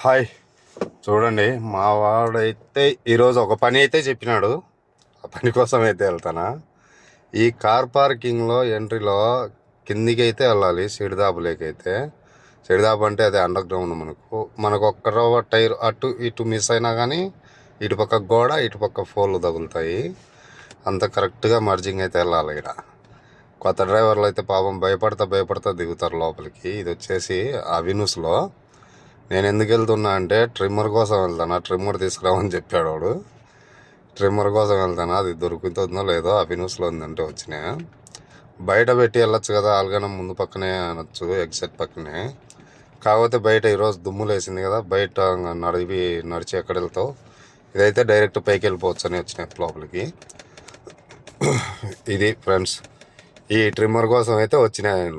Hi, చూడండి మా వాడైతే ఈరోజు ఒక పని అయితే చెప్పినాడు. ఆ పని కోసం అయితే వెళ్తానా. ఈ కార్ పార్కింగ్లో ఎంట్రీలో కిందికి అయితే వెళ్ళాలి, సిడిదాపులేకైతే. సిడిదాపు అంటే అదే అండర్ గ్రౌండ్. మనకు ఒక్క రవ్వ టైర్ అటు ఇటు మిస్ అయినా కానీ ఇటుపక్క గోడ ఇటుపక్క ఫోన్లు తగులుతాయి. అంత కరెక్ట్గా మర్జింగ్ అయితే వెళ్ళాలి. ఇక్కడ కొత్త డ్రైవర్లు అయితే పాపం భయపడతా దిగుతారు లోపలికి. ఇది వచ్చేసి అవినూస్లో. నేను ఎందుకు వెళ్తున్నా అంటే ట్రిమ్మర్ కోసం వెళ్తాను. ట్రిమ్మర్ తీసుకురామని చెప్పాడు వాడు. ట్రిమ్మర్ కోసం వెళ్తాను. అది దొరుకుతుందో లేదో అవినూస్లో ఉందంటే వచ్చినా. బయట పెట్టి వెళ్ళొచ్చు కదా, ఆల్గనం ముందు పక్కనే అనొచ్చు, ఎగ్జాక్ట్ పక్కనే. కాకపోతే బయట ఈరోజు దుమ్ములు వేసింది కదా, బయట నడిచి ఎక్కడ వెళ్తావు. ఇదైతే డైరెక్ట్ పైకి వెళ్ళిపోవచ్చు అని వచ్చినాయి లోపలికి. ఇది ఫ్రెండ్స్, ఈ ట్రిమ్మర్ కోసం అయితే వచ్చినాయి.